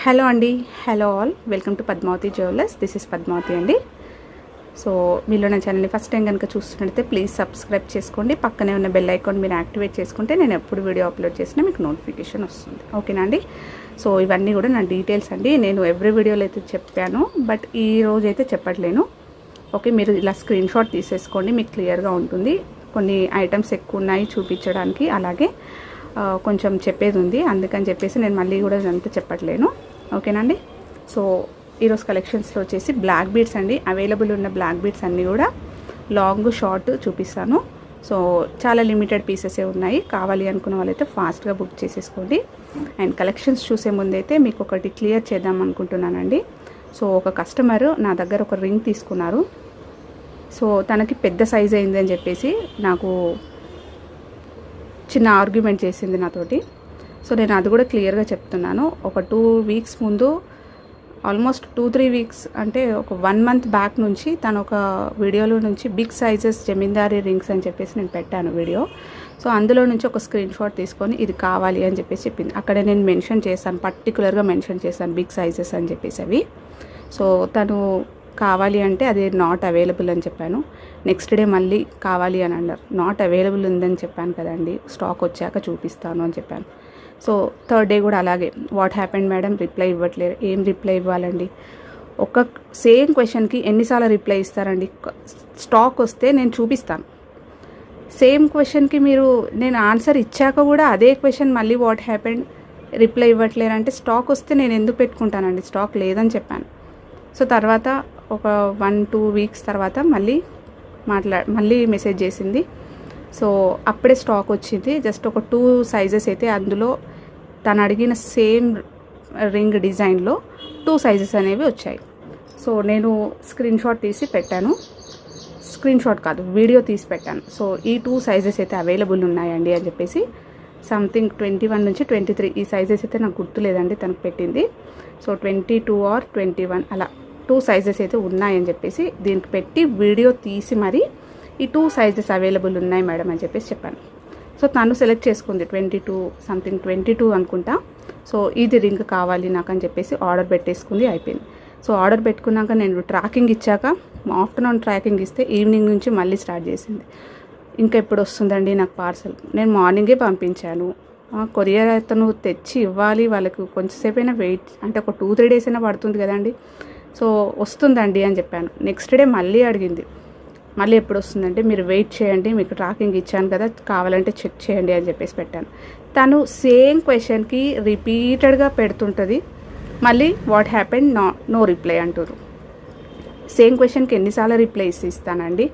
Hello అండి, hello all, welcome to Padmavati Jewellers. This is Padmavati అండి. So మీలో నా ఛానల్ని ఫస్ట్ టైం కనుక చూస్తున్నట్లయితే ప్లీజ్ సబ్స్క్రైబ్ చేసుకోండి. పక్కనే ఉన్న బెల్ ఐకాన్ మీరు యాక్టివేట్ చేసుకుంటే నేను ఎప్పుడు వీడియో అప్లోడ్ చేసినా మీకు నోటిఫికేషన్ వస్తుంది. ఓకేనా అండి? సో ఇవన్నీ కూడా నా డీటెయిల్స్ అండి. నేను ఎవ్రీ వీడియోలో అయితే చెప్పాను, బట్ ఈ రోజు అయితే చెప్పట్లేను. ఓకే, మీరు ఇలా స్క్రీన్ షాట్ తీసేసుకోండి, మీకు క్లియర్గా ఉంటుంది. కొన్ని ఐటమ్స్ ఎక్కువ ఉన్నాయి చూపించడానికి, అలాగే కొంచెం చెప్పేది ఉంది, అందుకని చెప్పేసి నేను మళ్ళీ కూడా ఇదంతా చెప్పట్లేను. ఓకేనండి? సో ఈరోజు కలెక్షన్స్లో వచ్చేసి బ్లాక్ బీడ్స్ అండి. అవైలబుల్ ఉన్న బ్లాక్ బీడ్స్ అన్నీ కూడా లాంగ్ షార్ట్ చూపిస్తాను. సో చాలా లిమిటెడ్ పీసెసే ఉన్నాయి. కావాలి అనుకున్న వాళ్ళైతే ఫాస్ట్గా బుక్ చేసేసుకోండి. అండ్ కలెక్షన్స్ చూసే ముందైతే మీకు ఒకటి క్లియర్ చేద్దాం అనుకుంటున్నానండి. సో ఒక కస్టమర్ నా దగ్గర ఒక రింగ్ తీసుకున్నారు. సో తనకి పెద్ద సైజ్ అయింది అని చెప్పేసి నాకు చిన్న ఆర్గ్యుమెంట్ చేసింది నాతోటి. సో నేను అది కూడా క్లియర్గా చెప్తున్నాను. ఒక 2 వీక్స్ ముందు, ఆల్మోస్ట్ 2-3 వీక్స్ అంటే ఒక 1 మంత్ బ్యాక్ నుంచి తను ఒక వీడియోలో నుంచి బిగ్ సైజెస్ జమీందారీ రింగ్స్ అని చెప్పేసి నేను పెట్టాను వీడియో. సో అందులో నుంచి ఒక స్క్రీన్ షాట్ తీసుకొని ఇది కావాలి అని చెప్పేసి చెప్పింది. అక్కడ నేను మెన్షన్ చేశాను, పర్టికులర్గా మెన్షన్ చేశాను బిగ్ సైజెస్ అని చెప్పేసి అవి. సో తను కావాలి అంటే అది నాట్ అవైలబుల్ అని చెప్పాను. నెక్స్ట్ డే మళ్ళీ కావాలి అని అన్నారు. నాట్ అవైలబుల్ ఉందని చెప్పాను కదండి, స్టాక్ వచ్చాక చూపిస్తాను అని చెప్పాను. సో థర్డ్ డే కూడా అలాగే, వాట్ హ్యాపెండ్ మేడం, రిప్లై ఇవ్వట్లేదు. ఏం రిప్లై ఇవ్వాలండి? ఒక సేమ్ క్వశ్చన్కి ఎన్నిసార్లు రిప్లై ఇస్తారండి? స్టాక్ వస్తే నేను చూపిస్తాను. సేమ్ క్వశ్చన్కి మీరు నేను ఆన్సర్ ఇచ్చాక కూడా అదే క్వశ్చన్ మళ్ళీ వాట్ హ్యాపెండ్, రిప్లై ఇవ్వట్లేరు అంటే స్టాక్ వస్తే నేను ఎందుకు పెట్టుకుంటానండి? స్టాక్ లేదని చెప్పాను. సో తర్వాత ఒక 1-2 వీక్స్ తర్వాత మళ్ళీ మెసేజ్ చేసింది. సో అప్పుడే స్టాక్ వచ్చింది. జస్ట్ ఒక 2 సైజెస్ అయితే అందులో తను అడిగిన సేమ్ రింగ్ డిజైన్లో 2 సైజెస్ అనేవి వచ్చాయి. సో నేను స్క్రీన్ షాట్ తీసి పెట్టాను. స్క్రీన్ షాట్ కాదు, వీడియో తీసి పెట్టాను. సో ఈ 2 సైజెస్ అయితే అవైలబుల్ ఉన్నాయండి అని చెప్పేసి, సంథింగ్ 21 నుంచి 23 ఈ సైజెస్ అయితే నాకు గుర్తులేదండి తనకు పెట్టింది. సో 22 ఆర్ 21 అలా 2 సైజెస్ అయితే ఉన్నాయని చెప్పేసి దీనికి పెట్టి వీడియో తీసి మరి ఈ 2 సైజెస్ అవైలబుల్ ఉన్నాయి మేడం అని చెప్పేసి చెప్పాను. సో తను సెలెక్ట్ చేసుకుంది 22 అనుకుంటా. సో ఇది రింగ్ కావాలి నాకు అని చెప్పేసి ఆర్డర్ పెట్టేసుకుంది, అయిపోయింది. సో ఆర్డర్ పెట్టుకున్నాక నేను ట్రాకింగ్ ఇచ్చాక, ఆఫ్టర్నూన్ ట్రాకింగ్ ఇస్తే ఈవినింగ్ నుంచి మళ్ళీ స్టార్ట్ చేసింది. ఇంకా ఎప్పుడు వస్తుందండి నాకు పార్సల్? నేను మార్నింగే పంపించాను. కొరియర్ అతను తెచ్చి ఇవ్వాలి, వాళ్ళకు కొంచెంసేపు అయినా వెయిట్, అంటే ఒక 2-3 డేస్ అయినా పడుతుంది కదండి. సో వస్తుందండి అని చెప్పాను. నెక్స్ట్ డే మళ్ళీ అడిగింది, మళ్ళీ ఎప్పుడు వస్తుందంటే మీరు వెయిట్ చేయండి, మీకు ట్రాకింగ్ ఇచ్చాను కదా, కావాలంటే చెక్ చేయండి అని చెప్పేసి పెట్టాను. తను సేమ్ క్వశ్చన్కి రిపీటెడ్గా పెడుతుంటుంది. మళ్ళీ వాట్ హ్యాపెండ్, నో రిప్లై అంటారు. సేమ్ క్వశ్చన్కి ఎన్నిసార్లు రిప్లై ఇస్తానండి?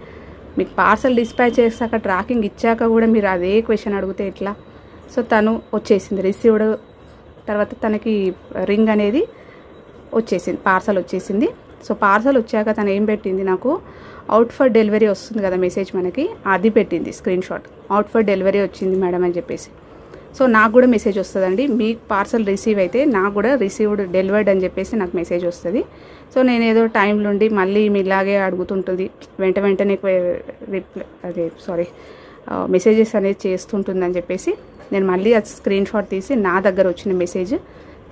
మీకు పార్సల్ డిస్పాచ్ చేశాక ట్రాకింగ్ ఇచ్చాక కూడా మీరు అదే క్వశ్చన్ అడిగితే ఎట్లా? సో తను వచ్చేసింది, రిసీవ్డ్ తర్వాత తనకి రింగ్ అనేది వచ్చేసింది, పార్సల్ వచ్చేసింది. సో పార్సల్ వచ్చాక తను ఏం పెట్టింది, నాకు అవుట్ ఫర్ డెలివరీ వస్తుంది కదా మెసేజ్ మనకి, అది పెట్టింది screen shot. Out for delivery వచ్చింది మేడం అని చెప్పేసి. సో నాకు కూడా మెసేజ్ వస్తుందండి, మీకు పార్సల్ రిసీవ్ అయితే నాకు కూడా రిసీవ్డ్ డెలివర్డ్ అని చెప్పేసి నాకు మెసేజ్ వస్తుంది. సో నేను ఏదో టైంలో ఉండి మళ్ళీ ఇలాగే అడుగుతుంటుంది, వెంటనే మెసేజెస్ అనేది చేస్తుంటుందని చెప్పేసి నేను మళ్ళీ అది స్క్రీన్ షాట్ తీసి నా దగ్గర వచ్చిన మెసేజ్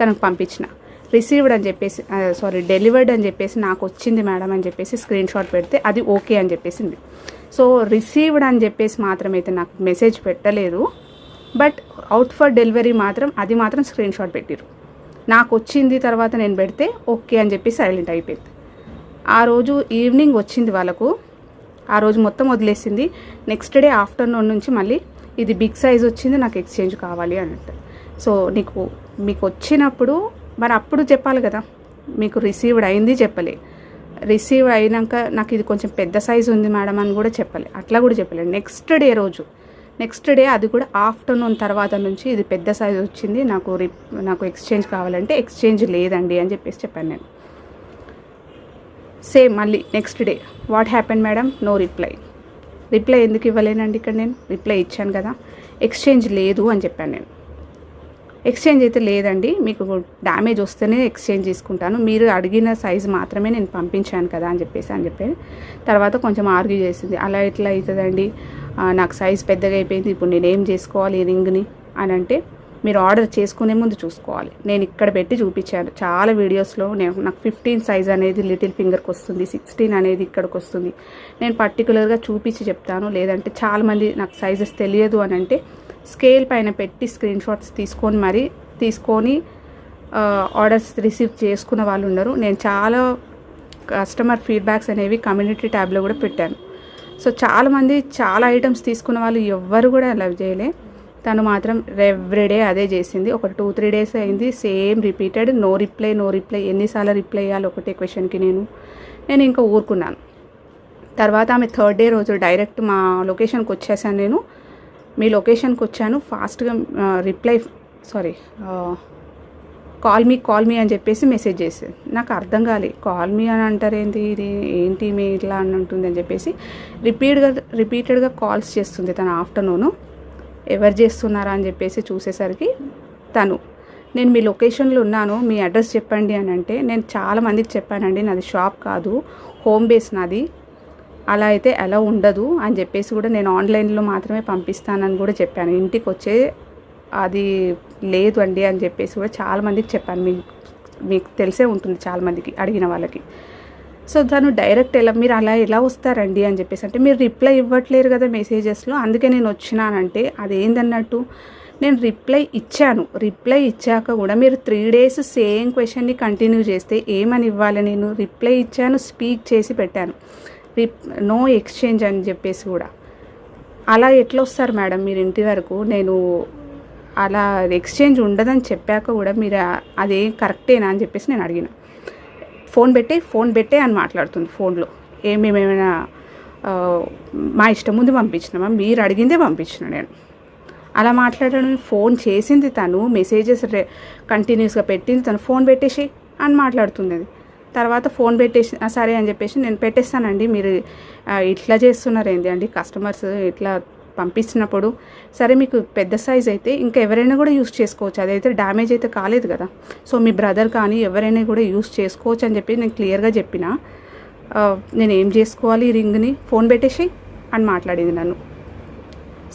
తనకు పంపించిన. రిసీవ్డ్ అని చెప్పేసి డెలివర్డ్ అని చెప్పేసి నాకు వచ్చింది మేడం అని చెప్పేసి స్క్రీన్ షాట్ పెడితే అది ఓకే అని చెప్పేసింది. సో రిసీవ్డ్ అని చెప్పేసి మాత్రమైతే నాకు మెసేజ్ పెట్టలేదు, బట్ అవుట్ ఫర్ డెలివరీ అది మాత్రం స్క్రీన్ షాట్ పెట్టిరు. నాకు వచ్చింది తర్వాత నేను పెడితే ఓకే అని చెప్పి సైలెంట్ అయిపోయింది. ఆ రోజు ఈవినింగ్ వచ్చింది వాళ్ళకు, ఆ రోజు మొత్తం వదిలేసింది. నెక్స్ట్ డే ఆఫ్టర్నూన్ నుంచి మళ్ళీ ఇది బిగ్ సైజ్ వచ్చింది, నాకు ఎక్స్చేంజ్ కావాలి అన్నట్టు. సో మీకు వచ్చినప్పుడు మరి అప్పుడు చెప్పాలి కదా, మీకు రిసీవ్డ్ అయింది చెప్పలే, రిసీవ్ అయినాక నాకు ఇది కొంచెం పెద్ద సైజు ఉంది మేడం అని కూడా చెప్పలే, అట్లా కూడా చెప్పలేదు. నెక్స్ట్ డే అది కూడా ఆఫ్టర్నూన్ తర్వాత నుంచి ఇది పెద్ద సైజు వచ్చింది, నాకు ఎక్స్చేంజ్ కావాలంటే ఎక్స్చేంజ్ లేదండి అని చెప్పేసి చెప్పాను నేను. సేమ్ మళ్ళీ next day what happened madam, no reply ఎందుకు ఇవ్వలేనండి? ఇక్కడ నేను రిప్లై ఇచ్చాను కదా, ఎక్స్చేంజ్ లేదు అని చెప్పాను నేను. ఎక్స్చేంజ్ అయితే లేదండి, మీకు డ్యామేజ్ వస్తేనే ఎక్స్చేంజ్ తీసుకుంటాను, మీరు అడిగిన సైజు మాత్రమే నేను పంపించాను కదా అని చెప్పి తర్వాత కొంచెం ఆర్గ్యూ చేసింది. అలా ఎట్లా అవుతుందండి, నాకు సైజ్ పెద్దగా అయిపోయింది, ఇప్పుడు నేనేం చేసుకోవాలి ఈ రింగ్ని అని అంటే, మీరు ఆర్డర్ చేసుకునే ముందు చూసుకోవాలి. నేను ఇక్కడ పెట్టి చూపించాను చాలా వీడియోస్లో. నాకు 15 సైజ్ అనేది లిటిల్ ఫింగర్కి వస్తుంది, 16 అనేది ఇక్కడికి వస్తుంది. నేను పర్టికులర్గా చూపించి చెప్తాను. లేదంటే చాలామంది నాకు సైజెస్ తెలియదు అని అంటే స్కేల్ పైన పెట్టి స్క్రీన్ షాట్స్ తీసుకొని ఆర్డర్స్ రిసీవ్ చేసుకున్న వాళ్ళు ఉన్నారు. నేను చాలా కస్టమర్ ఫీడ్బ్యాక్స్ అనేవి కమ్యూనిటీ ట్యాబ్లో కూడా పెట్టాను. సో చాలామంది చాలా ఐటమ్స్ తీసుకున్న వాళ్ళు ఎవ్వరు కూడా లవ్ చేయలే. తను మాత్రం ఎవ్రీడే అదే చేసింది. ఒక 2-3 డేస్ అయింది, సేమ్ రిపీటెడ్. No reply. ఎన్నిసార్లు రిప్లై ఇవ్వాలి ఒకటే క్వశ్చన్కి? నేను ఇంకా ఊరుకున్నాను. తర్వాత ఆమె 3rd డే రోజు డైరెక్ట్ మా లొకేషన్కి వచ్చేసాను. నేను మీ లొకేషన్కి వచ్చాను, ఫాస్ట్గా కాల్ మీ అని చెప్పేసి మెసేజ్ చేసేది. నాకు అర్థం కాలే, కాల్ మీ అని అంటారేంటి, ఇది ఏంటి మీ ఇట్లా అని ఉంటుంది అని చెప్పేసి రిపీటెడ్గా కాల్స్ చేస్తుంది తను. ఆఫ్టర్నూను ఎవరు చేస్తున్నారా అని చెప్పేసి చూసేసరికి నేను మీ లొకేషన్లో ఉన్నాను, మీ అడ్రస్ చెప్పండి అని అంటే నేను చాలామందికి చెప్పానండి, నాది షాప్ కాదు, హోమ్ బేస్ నాది, అలా అయితే ఎలా ఉండదు అని చెప్పేసి కూడా నేను ఆన్లైన్లో మాత్రమే పంపిస్తానని కూడా చెప్పాను. ఇంటికి వచ్చే అది లేదు అండి అని చెప్పేసి కూడా చాలామందికి చెప్పాను. మీకు తెలిసే ఉంటుంది చాలామందికి అడిగిన వాళ్ళకి. సో తను డైరెక్ట్ మీరు అలా ఎలా వస్తారండి అని చెప్పేసి అంటే, మీరు రిప్లై ఇవ్వట్లేరు కదా మెసేజెస్లో, అందుకే నేను వచ్చినానంటే అదేందన్నట్టు. నేను రిప్లై ఇచ్చాక కూడా మీరు 3 డేస్ సేమ్ క్వశ్చన్ని కంటిన్యూ చేస్తే ఏమని ఇవ్వాలి? నేను రిప్లై ఇచ్చాను, స్పీక్ చేసి పెట్టాను, నో ఎక్స్చేంజ్ అని చెప్పేసి కూడా. అలా ఎట్లా వస్తారు మేడం మీరు ఇంటి వరకు? నేను అలా ఎక్స్చేంజ్ ఉండదని చెప్పాక కూడా మీరు అదే కరెక్టేనా అని చెప్పేసి నేను అడిగిన. ఫోన్ పెట్టే అని మాట్లాడుతుంది ఫోన్లో. మేమేమైనా మా ఇష్టం ముందు పంపించినామా? మీరు అడిగిందే పంపించిన నేను. అలా మాట్లాడడం, ఫోన్ చేసింది తను, మెసేజెస్ కంటిన్యూస్గా పెట్టింది తను, ఫోన్ పెట్టేసి అని మాట్లాడుతుంది. అది తర్వాత ఫోన్ పెట్టేసి సరే అని చెప్పేసి నేను పెట్టేస్తానండి, మీరు ఇట్లా చేస్తున్నారు ఏంటి అండి కస్టమర్స్ ఇట్లా పంపిస్తున్నప్పుడు. సరే మీకు పెద్ద సైజ్ అయితే ఇంకా ఎవరైనా కూడా యూస్ చేసుకోవచ్చు, అదైతే డ్యామేజ్ అయితే కాలేదు కదా, సో మీ బ్రదర్ కానీ ఎవరైనా కూడా యూస్ చేసుకోవచ్చు అని చెప్పి నేను క్లియర్గా చెప్పిన. నేను ఏం చేసుకోవాలి ఈ రింగ్ని, ఫోన్ పెట్టేసి అని మాట్లాడింది నన్ను.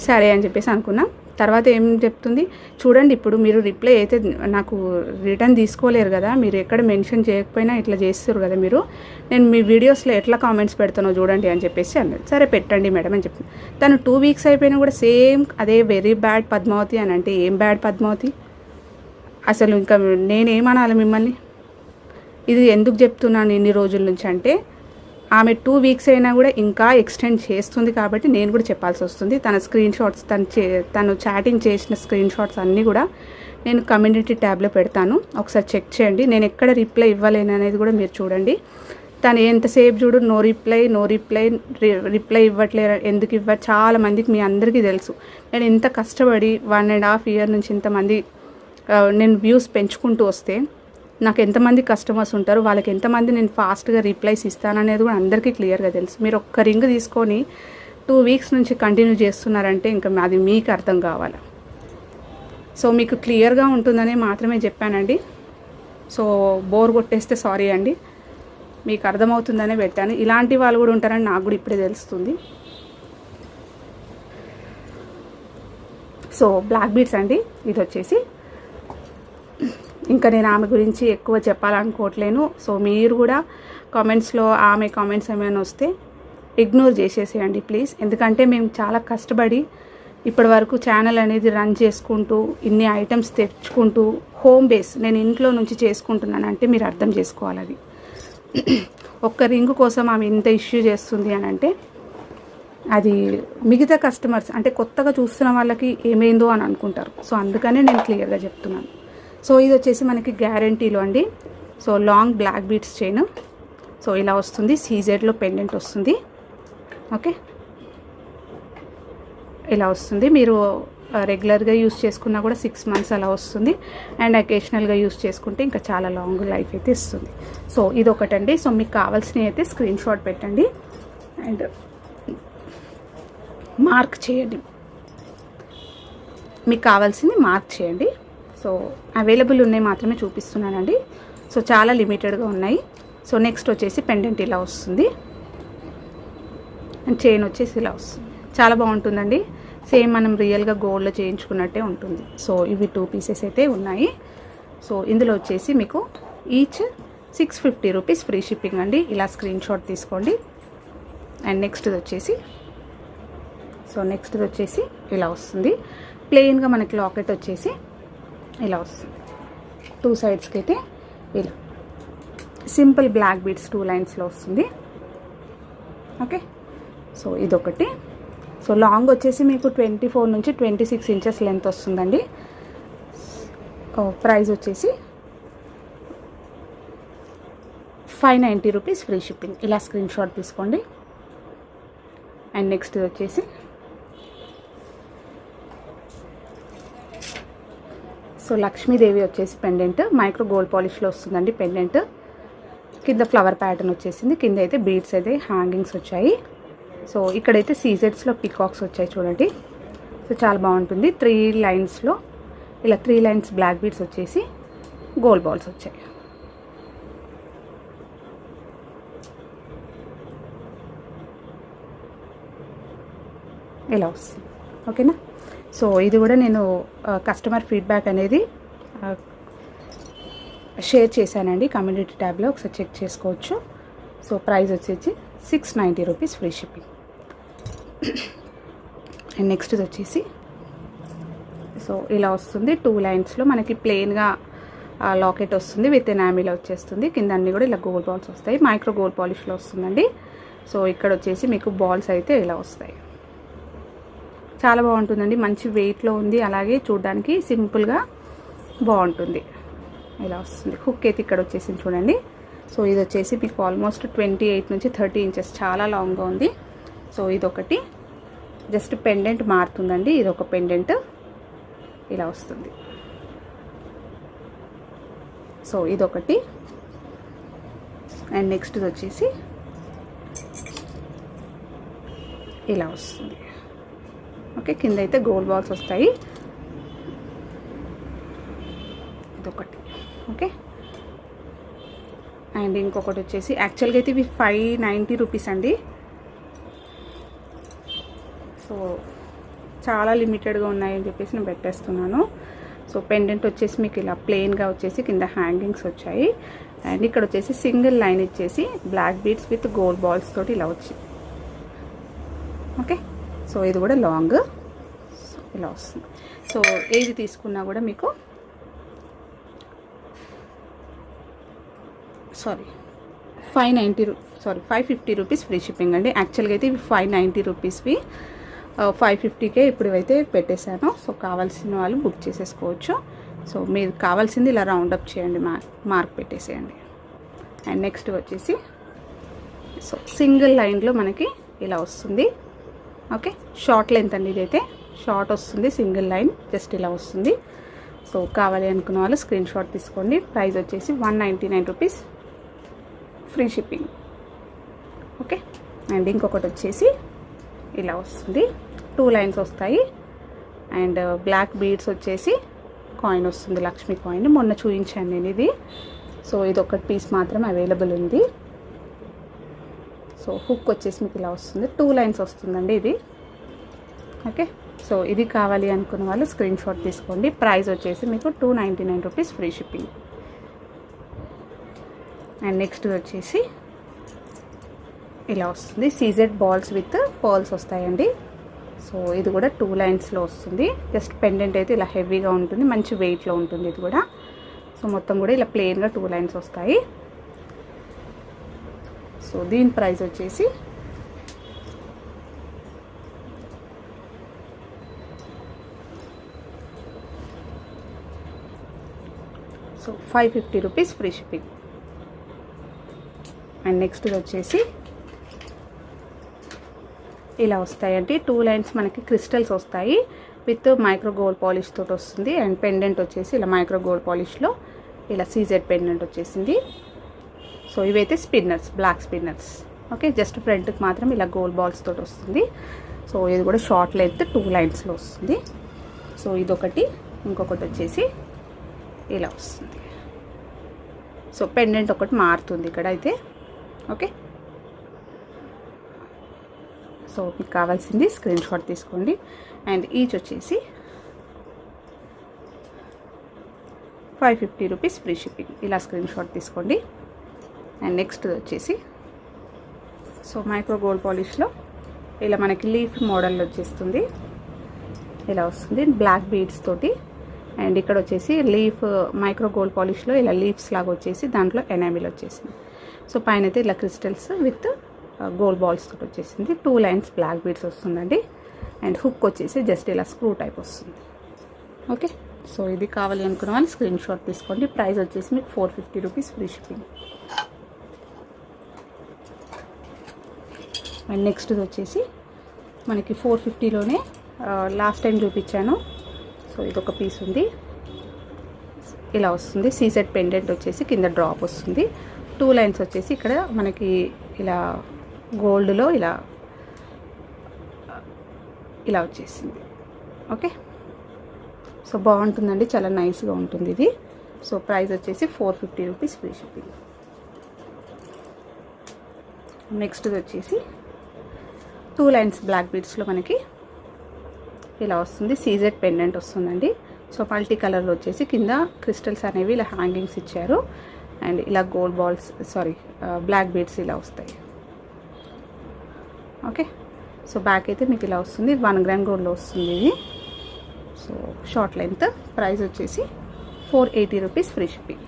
సరే అని చెప్పేసి అనుకున్నా. తర్వాత ఏం చెప్తుంది చూడండి, ఇప్పుడు మీరు రిప్లై అయితే నాకు రిటర్న్ తీసుకోలేరు కదా, మీరు ఎక్కడ మెన్షన్ చేయకపోయినా ఇట్లా చేస్తారు కదా మీరు, నేను మీ వీడియోస్లో ఎట్లా కామెంట్స్ పెడతానో చూడండి అని చెప్పేసి అన్నది. సరే పెట్టండి మేడం అని చెప్పింది. తను 2 వీక్స్ అయిపోయినా కూడా సేమ్ అదే వెరీ బ్యాడ్ పద్మావతి అని అంటే, ఏం బ్యాడ్ పద్మావతి అసలు? ఇంకా నేనేమనాలి మిమ్మల్ని? ఇది ఎందుకు చెప్తున్నాను ఇన్ని రోజుల నుంచి అంటే, ఆమె 2 వీక్స్ అయినా కూడా ఇంకా ఎక్స్టెండ్ చేస్తుంది కాబట్టి నేను కూడా చెప్పాల్సి వస్తుంది. తన స్క్రీన్ షాట్స్, తను చాటింగ్ చేసిన స్క్రీన్ షాట్స్ అన్నీ కూడా నేను కమ్యూనిటీ ట్యాబ్లో పెడతాను, ఒకసారి చెక్ చేయండి. నేను ఎక్కడ రిప్లై ఇవ్వలేను అనేది కూడా మీరు చూడండి. తను ఎంతసేపు చూడు నో రిప్లై ఇవ్వట్లేరు, ఎందుకు చాలామందికి మీ అందరికీ తెలుసు నేను ఇంత కష్టపడి 1.5 year నుంచి ఇంతమంది నేను వ్యూస్ పెంచుకుంటూ వస్తే నాకు ఎంతమంది కస్టమర్స్ ఉంటారు, వాళ్ళకి ఎంతమంది నేను ఫాస్ట్గా రిప్లైస్ ఇస్తాననేది కూడా అందరికీ క్లియర్గా తెలుసు. మీరు ఒక్క రింగ్ తీసుకొని 2 వీక్స్ నుంచి కంటిన్యూ చేస్తున్నారంటే ఇంకా అది మీకు అర్థం కావాలి. సో మీకు క్లియర్గా ఉంటుందని మాత్రమే చెప్పానండి. సో బోర్ కొట్టేస్తే సారీ అండి, మీకు అర్థమవుతుందనే పెట్టాను. ఇలాంటి వాళ్ళు కూడా ఉంటారని నాకు కూడా ఇప్పుడే తెలుస్తుంది. సో బ్లాక్ బీడ్స్ అండి, ఇది వచ్చేసి ఇంకా నేను ఆమె గురించి ఎక్కువ చెప్పాలనుకోవట్లేను. సో మీరు కూడా కామెంట్స్లో ఆమె కామెంట్స్ ఏమైనా వస్తే ఇగ్నోర్ చేసేసేయండి ప్లీజ్. ఎందుకంటే మేము చాలా కష్టపడి ఇప్పటి వరకు ఛానల్ అనేది రన్ చేసుకుంటూ ఇన్ని ఐటమ్స్ తెచ్చుకుంటూ హోమ్ బేస్ నేను ఇంట్లో నుంచి చేసుకుంటున్నానంటే మీరు అర్థం చేసుకోవాలి. అది ఒక్క రింగు కోసం ఆమె ఇంత ఇష్యూ చేస్తుంది అని అంటే అది మిగతా కస్టమర్స్ అంటే కొత్తగా చూస్తున్న వాళ్ళకి ఏమైందో అని అనుకుంటారు. సో అందుకనే నేను క్లియర్గా చెప్తున్నాను. సో ఇది వచ్చేసి మనకి గ్యారంటీలో అండి. So long black beads chain, so ఇలా వస్తుంది, సీజెడ్లో పెండెంట్ వస్తుంది. ఓకే, ఇలా వస్తుంది. మీరు రెగ్యులర్గా యూస్ చేసుకున్నా కూడా 6 months అలా వస్తుంది. అండ్ అకేషనల్గా యూస్ చేసుకుంటే ఇంకా చాలా లాంగ్ లైఫ్ అయితే ఇస్తుంది. సో ఇది ఒకటండి. సో మీకు కావాల్సినవి అయితే స్క్రీన్ షాట్ పెట్టండి అండ్ మార్క్ చేయండి, మీకు కావాల్సింది మార్క్ చేయండి. సో అవైలబుల్ ఉన్నాయి మాత్రమే చూపిస్తున్నానండి. సో చాలా లిమిటెడ్గా ఉన్నాయి. సో నెక్స్ట్ వచ్చేసి పెండెంట్ ఇలా వస్తుంది అండ్ చైన్ వచ్చేసి ఇలా వస్తుంది. చాలా బాగుంటుందండి. సేమ్ మనం రియల్గా గోల్డ్లో చేయించుకున్నట్టే ఉంటుంది. సో ఇవి 2 పీసెస్ అయితే ఉన్నాయి. సో ఇందులో వచ్చేసి మీకు ఈచ్ 650 రూపీస్ ఫ్రీ షిప్పింగ్ అండి. ఇలా స్క్రీన్ షాట్ తీసుకోండి. అండ్ నెక్స్ట్ది వచ్చేసి ఇలా వస్తుంది. ప్లెయిన్గా మనకి లాకెట్ వచ్చేసి ఇలా వస్తుంది. 2 సైడ్స్కి అయితే ఇలా సింపుల్ బ్లాక్ బీడ్స్ 2 లైన్స్లో వస్తుంది. ఓకే, సో ఇదొకటి. సో లాంగ్ వచ్చేసి మీకు 24 నుంచి 26 ఇంచెస్ లెంత్ వస్తుందండి. ప్రైస్ వచ్చేసి 590 రూపీస్ ఫ్రీ షిప్పింగ్. ఇలా స్క్రీన్ షాట్ తీసుకోండి. అండ్ నెక్స్ట్ వచ్చేసి సో లక్ష్మీదేవి వచ్చేసి పెండెంట్ మైక్రో గోల్డ్ పాలిష్లో వస్తుందండి. పెండెంట్ కింద ఫ్లవర్ ప్యాటర్న్ వచ్చేసింది. కింద అయితే బీడ్స్ అయితే హ్యాంగింగ్స్ వచ్చాయి. సో ఇక్కడైతే సీజెడ్స్లో పికాక్స్ వచ్చాయి చూడండి. సో చాలా బాగుంటుంది. 3 లైన్స్లో ఇలా 3 లైన్స్ బ్లాక్ బీడ్స్ వచ్చేసి గోల్డ్ బాల్స్ వచ్చాయి. ఇలా వస్తుంది. ఓకేనా. సో ఇది కూడా నేను కస్టమర్ ఫీడ్బ్యాక్ అనేది షేర్ చేశానండి కమ్యూనిటీ ట్యాబ్లో, ఒకసారి చెక్ చేసుకోవచ్చు. సో ప్రైస్ వచ్చేసి 690 rupees free shipping. And next వచ్చేసి సో ఇలా వస్తుంది. 2 లైన్స్లో మనకి ప్లెయిన్గా లాకెట్ వస్తుంది. విత్ ఎనామిలో వచ్చేస్తుంది. కింద అన్నీ కూడా ఇలా గోల్డ్ బాల్స్ వస్తాయి. మైక్రో గోల్డ్ పాలిష్లో వస్తుందండి. సో ఇక్కడ వచ్చేసి మీకు బాల్స్ అయితే ఇలా వస్తాయి. చాలా బాగుంటుందండి. మంచి వెయిట్లో ఉంది. అలాగే చూడడానికి సింపుల్గా బాగుంటుంది. ఇలా వస్తుంది. హుక్ అయితే ఇక్కడ వచ్చేసింది చూడండి. సో ఇది వచ్చేసి మీకు ఆల్మోస్ట్ 28 నుంచి 30 ఇంచెస్ చాలా లాంగ్గా ఉంది. సో ఇదొకటి. జస్ట్ పెండెంట్ మారుతుందండి. ఇది ఒక పెండెంట్ ఇలా వస్తుంది. సో ఇదొకటి. అండ్ నెక్స్ట్ వచ్చేసి ఇలా వస్తుంది. ఓకే, కింద అయితే గోల్డ్ బాల్స్ వస్తాయి. ఇదొకటి. ఓకే, అండ్ ఇంకొకటి వచ్చేసి యాక్చువల్గా అయితే ఇవి 590 రూపీస్ అండి. సో చాలా లిమిటెడ్గా ఉన్నాయని చెప్పేసి నేను పెట్టేస్తున్నాను. సో పెండెంట్ వచ్చేసి మీకు ఇలా ప్లెయిన్గా వచ్చేసి కింద హ్యాంగింగ్స్ వచ్చాయి. అండ్ ఇక్కడ వచ్చేసి సింగిల్ లైన్ ఇచ్చేసి black beads with gold balls తోటి ఇలా వచ్చింది. ఓకే, సో ఇది కూడా లాంగ్. సో ఇలా వస్తుంది. సో ఏది తీసుకున్నా కూడా మీకు 550 రూపీస్ ఫ్రీ షిప్పింగ్ అండి. యాక్చువల్గా అయితే ఇవి 590 రూపీస్వి 550కే ఇప్పుడు అయితే పెట్టేశాను. సో కావాల్సిన వాళ్ళు బుక్ చేసేసుకోవచ్చు. సో మీరు కావాల్సింది ఇలా రౌండప్ చేయండి, మార్క్ పెట్టేసేయండి. అండ్ నెక్స్ట్ వచ్చేసి సో సింగిల్ లైన్లో మనకి ఇలా వస్తుంది. ఓకే, షార్ట్ లెంత్ అండి. ఇదైతే షార్ట్ వస్తుంది. సింగిల్ లైన్ జస్ట్ ఇలా వస్తుంది. సో కావాలి అనుకున్న వాళ్ళు స్క్రీన్ షాట్ తీసుకోండి. ప్రైస్ వచ్చేసి 199 rupees free shipping. Okay, and ఇంకొకటి వచ్చేసి ఇలా వస్తుంది. 2 లైన్స్ వస్తాయి. అండ్ బ్లాక్ బీడ్స్ వచ్చేసి కాయిన్ వస్తుంది, లక్ష్మీ కాయిన్. మొన్న చూపించాను నేను ఇది. సో ఇది ఒకటి పీస్ మాత్రం అవైలబుల్ ఉంది. సో హుక్ వచ్చేసి మీకు ఇలా వస్తుంది. 2 లైన్స్ వస్తుందండి ఇది. ఓకే, సో ఇది కావాలి అనుకున్న వాళ్ళు స్క్రీన్ షాట్ తీసుకోండి. ప్రైస్ వచ్చేసి మీకు 299 rupees free shipping. And next వచ్చేసి ఇలా వస్తుంది. సీజెడ్ బాల్స్ విత్ పర్ల్స్ వస్తాయండి. సో ఇది కూడా 2 లైన్స్లో వస్తుంది. జస్ట్ పెండెంట్ అయితే ఇలా హెవీగా ఉంటుంది, మంచి వెయిట్లో ఉంటుంది ఇది కూడా. సో మొత్తం కూడా ఇలా ప్లెయిన్గా 2 లైన్స్ వస్తాయి. సో దీని ప్రైస్ వచ్చేసి so 550 rupees free shipping. And next వచ్చేసి ఇలా వస్తాయండి. 2 లైన్స్ మనకి క్రిస్టల్స్ వస్తాయి విత్ మైక్రో గోల్డ్ పాలిష్ తోటి వస్తుంది. అండ్ పెండెంట్ వచ్చేసి ఇలా మైక్రో గోల్డ్ పాలిష్లో ఇలా సీజెడ్ పెండెంట్ వచ్చేసింది. సో ఇవైతే spinners, black spinners. Okay, just ఫ్రంట్కి మాత్రం ఇలా గోల్డ్ బాల్స్ తోటి వస్తుంది. సో ఇది కూడా షార్ట్ లెంత్ 2 లైన్స్లో వస్తుంది. సో ఇదొకటి. ఇంకొకటి వచ్చేసి ఇలా వస్తుంది. సో పెండెంట్ ఒకటి మారుతుంది ఇక్కడ అయితే. ఓకే, సో మీకు కావాల్సింది స్క్రీన్ షాట్ తీసుకోండి. అండ్ ఈచ్ వచ్చేసి 550 రూపీస్ ఫ్రీ షిప్పింగ్. ఇలా స్క్రీన్ షాట్ తీసుకోండి. అండ్ నెక్స్ట్ వచ్చేసి సో మైక్రో గోల్డ్ పాలిష్లో ఇలా మనకి లీఫ్ మోడల్ వచ్చేస్తుంది. ఇలా వస్తుంది బ్లాక్ బీడ్స్ తోటి. అండ్ ఇక్కడ వచ్చేసి లీఫ్ మైక్రో గోల్డ్ పాలిష్లో ఇలా లీవ్స్ లాగా వచ్చేసి దాంట్లో ఎనామిల్ వచ్చేసింది. సో పైన అయితే ఇలా క్రిస్టల్స్ విత్ గోల్డ్ బాల్స్ తోటి వచ్చేసింది. 2 లైన్స్ బ్లాక్ బీడ్స్ వస్తుందండి. అండ్ హుక్ వచ్చేసి జస్ట్ ఇలా స్క్రూ టైప్ వస్తుంది. ఓకే, సో ఇది కావాలి అనుకున్న వాళ్ళు స్క్రీన్ షాట్ తీసుకోండి. ప్రైస్ వచ్చేసి మీకు 450 rupees free shipping. And next వచ్చేసి మనకి 450లోనే లాస్ట్ టైం చూపించాను. సో ఇదొక పీస్ ఉంది. ఇలా వస్తుంది. సీజెడ్ పెండెంట్ వచ్చేసి కింద డ్రాప్ వస్తుంది. 2 లైన్స్ వచ్చేసి ఇక్కడ మనకి ఇలా గోల్డ్లో ఇలా వచ్చేసింది. ఓకే, సో బాగుంటుందండి, చాలా నైస్గా ఉంటుంది ఇది. సో ప్రైస్ వచ్చేసి 450 రూపీస్ ఫ్రీ షిప్పింగ్. నెక్స్ట్ వచ్చేసి 2 లైన్స్ బ్లాక్ బీడ్స్లో మనకి ఇలా వస్తుంది. సీజెడ్ పెండెంట్ వస్తుందండి. సో మల్టీ కలర్లో వచ్చేసి కింద క్రిస్టల్స్ అనేవి ఇలా హ్యాంగింగ్స్ ఇచ్చారు. అండ్ ఇలా గోల్డ్ బాల్స్ బ్లాక్ బీడ్స్ ఇలా వస్తాయి. ఓకే, సో బ్యాక్ అయితే మీకు ఇలా వస్తుంది. 1 గ్రామ్ గోల్డ్లో వస్తుంది ఇది. So short length. ప్రైస్ వచ్చేసి 480 రూపీస్ ఫ్రీ షిప్పింగ్.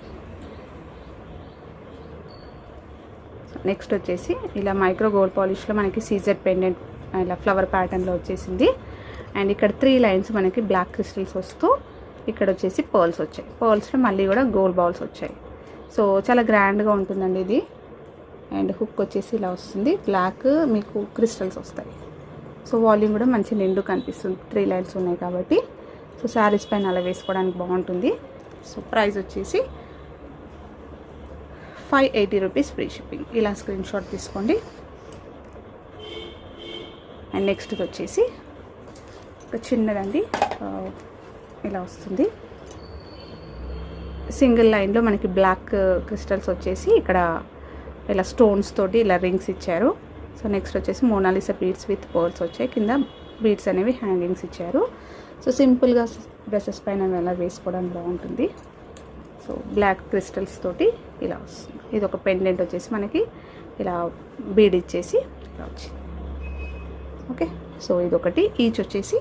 నెక్స్ట్ వచ్చేసి ఇలా మైక్రో గోల్డ్ పాలిష్లో మనకి సీజెడ్ పెండెంట్ ఇలా ఫ్లవర్ ప్యాటర్న్లో వచ్చేసింది. అండ్ ఇక్కడ 3 లైన్స్ మనకి బ్లాక్ క్రిస్టల్స్ వస్తూ ఇక్కడ వచ్చేసి పర్ల్స్ వచ్చాయి. పర్ల్స్లో మళ్ళీ కూడా గోల్డ్ బాల్స్ వచ్చాయి. సో చాలా గ్రాండ్గా ఉంటుందండి ఇది. అండ్ హుక్ వచ్చేసి ఇలా వస్తుంది. బ్లాక్ మీకు క్రిస్టల్స్ వస్తాయి. సో వాల్యూమ్ కూడా మంచి నిండు కనిపిస్తుంది. 3 లైన్స్ ఉన్నాయి కాబట్టి సో శారీస్ పైన అలా వేసుకోవడానికి బాగుంటుంది. సో ప్రైస్ వచ్చేసి 580 రూపీస్ ఫ్రీ షిప్పింగ్. ఇలా స్క్రీన్ షాట్ తీసుకోండి. అండ్ నెక్స్ట్ వచ్చేసి ఒక చిన్నదండి, ఇలా వస్తుంది. సింగిల్ లైన్లో మనకి బ్లాక్ క్రిస్టల్స్ వచ్చేసి ఇక్కడ ఇలా స్టోన్స్ తోటి ఇలా రింగ్స్ ఇచ్చారు. సో నెక్స్ట్ వచ్చేసి మోనాలిసా బీడ్స్ విత్ పర్ల్స్ వచ్చాయి. కింద బీడ్స్ అనేవి హ్యాంగింగ్స్ ఇచ్చారు. సో సింపుల్గా డ్రెస్సెస్ పైన ఎలా వేసుకోవడానికి బాగుంటుంది. సో బ్లాక్ క్రిస్టల్స్ తోటి ఇలా వస్తుంది. ఇది ఒక పెండెంట్ వచ్చేసి మనకి ఇలా బీడ్ ఇచ్చేసి ఇలా వచ్చింది. ఓకే, సో ఇదొకటి. ఈచ్ వచ్చేసి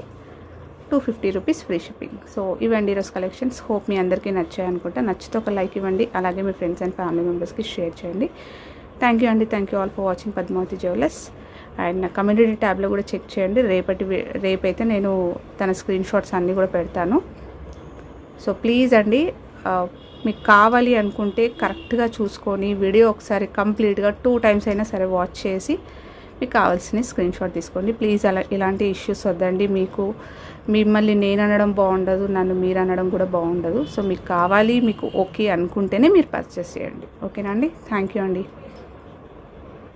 250 రూపీస్ ఫ్రీ షిప్పింగ్. సో ఇవ్వండి ఈరోజు కలెక్షన్స్. హోప్ మీ అందరికీ నచ్చాయి అనుకుంటా. నచ్చితే ఒక లైక్ ఇవ్వండి. అలాగే మీ ఫ్రెండ్స్ అండ్ ఫ్యామిలీ మెంబర్స్కి షేర్ చేయండి. థ్యాంక్ యూ అండి. Thank you all for watching Padmavati Jewellers. And నా కమ్యూనిటీ ట్యాబ్లో కూడా చెక్ చేయండి. రేపైతే నేను తన స్క్రీన్ షాట్స్ అన్నీ కూడా పెడతాను. సో ప్లీజ్ అండి, మీకు కావాలి అనుకుంటే కరెక్ట్గా చూసుకొని వీడియో ఒకసారి కంప్లీట్గా 2 టైమ్స్ అయినా సరే వాచ్ చేసి మీకు కావాల్సిన స్క్రీన్ షాట్ తీసుకోండి. ప్లీజ్ ఇలాంటి ఇష్యూస్ వద్దండి. మిమ్మల్ని నేను అనడం బాగుండదు, నన్ను మీరు అనడం కూడా బాగుండదు. సో మీకు కావాలి, మీకు ఓకే అనుకుంటేనే మీరు పర్చేస్ చేయండి. ఓకేనా అండి? థ్యాంక్ యూ అండి.